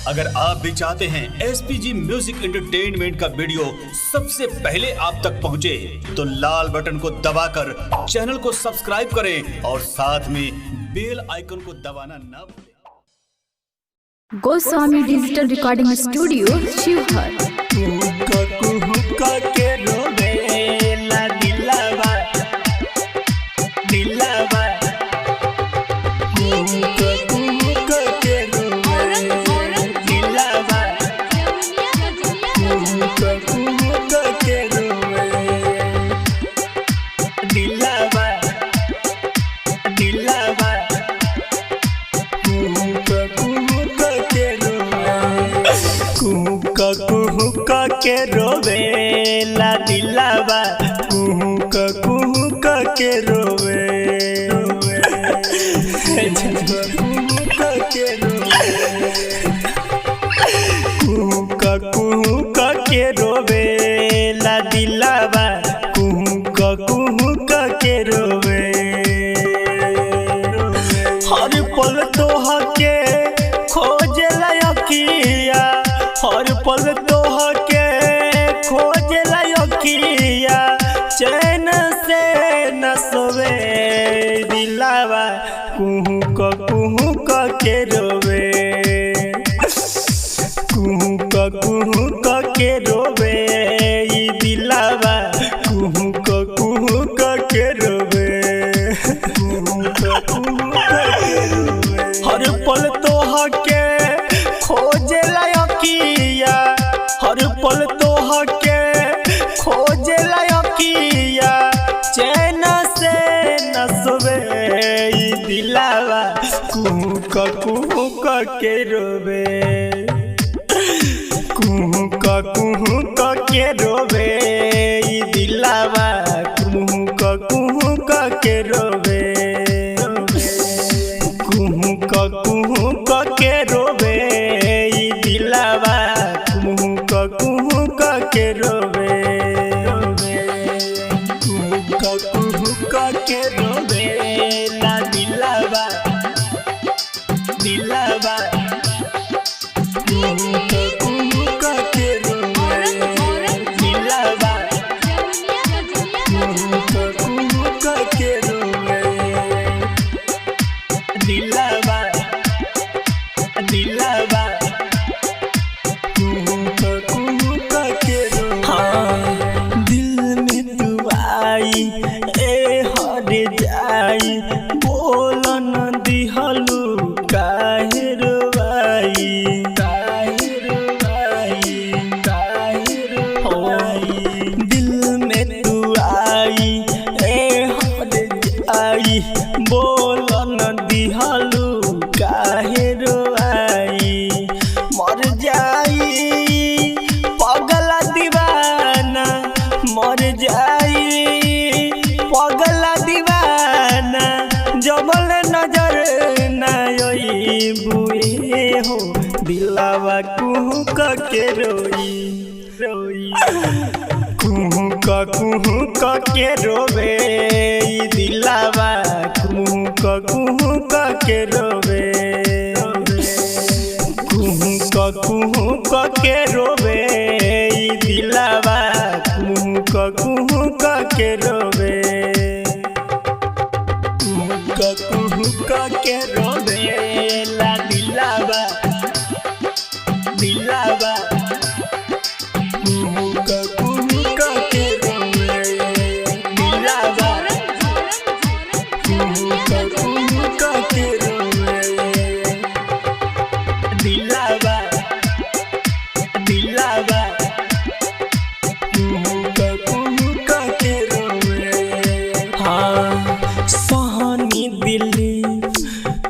अगर आप भी चाहते हैं SPG म्यूजिक एंटरटेनमेंट का वीडियो सबसे पहले आप तक पहुंचे, तो लाल बटन को दबाकर चैनल को सब्सक्राइब करें और साथ में बेल आइकन को दबाना ना भूलें। Goswami digital recording studio Sheohar. के रोवे ला दिलावा कुहुक कुहुक के रोवे कुहुक कुहुक के रोवे ला दिलावा कुहुक कुहुक के रोवे। हर पल तोह के खोजे लायकिया, हर पल तोह के खोज लायकिया, चैन से न सोवे दिलावा कुहुक कुहुक के रोवे, कुहुक कुहुक के रोवे दिलावा कुहुक कुहुक के रोवे, कुहुक कुहुक के रोवे। हर पल तोह के खोज लायकिया, हर पल तोह के खोज लायकिया, चैन से न सोवे दिलावा कुहुक कुहुक के रोवे, कुहुक कुहुक के रोवे दिलावा कुहुक कुहुक के रोवे, कुहुक कुहुक के रोवे दिलावा कुहुक कुहुक के रोवे, कुहुक कुहुक के रोवे ला दिलावा दिलावा कुहुक कुहुक के रोवे दिलावा कुहुक कुहुक के रोवे दिलावा दिलावा कुहुक कुहुक के रोवे। हाँ दिल में तू आई ए हर जाई, बोलन दिहलू काहे रोवाई, काहे रोवाई, काहे रोवाई। दिल में तू आई ए हर जाई, बोलन दिहलू काहे रोवाई। मर जाई पगला दीवाना, मर जाई पगला दीवाना, जबल नजर नई बुए हो दिलावा कुहुक के रोई रोई, कुहुक कुहुक के रोवे दिलावा कुहुक कुहुक के रोवे, कुहुक कुहुक के रोवे दिलावा कुहुक कुहुक के रोवे, कुहुक कुहुक के रोवे ला दिलावा दिलावा कुहुक कुहुक के रोवे दिलावा कुहुक कुहुक के रोवे दिलावा दिलावा कुहुक कुहुक के रोवे। हाँ सहनी दिली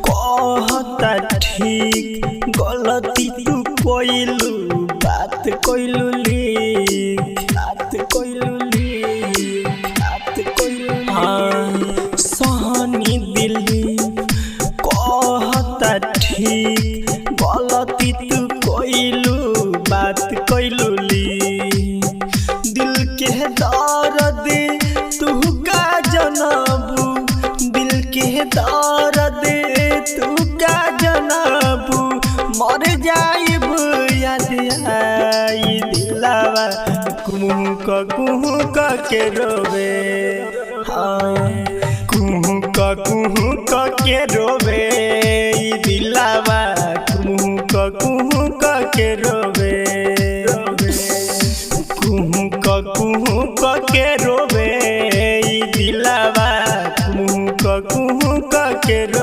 कहता ठीक, गलती तू कोइलू बात कोइलू लीक, बात कोइलू लीक, बात कोइलू। हाँ सहनी दिली कहता ठीक, गलती तू कोइलू बात कोइलू लीक। दिल के दर्द तू का जनबू, दिल के दर्द तू का जनबू, मर जाइब कुहुक के रोवे, हाँ कुहुक के रोवे ई दिलावा, कुहुक के रोवे, कुहुक के रोवे ई दिलावा, कुहुक के रोवे।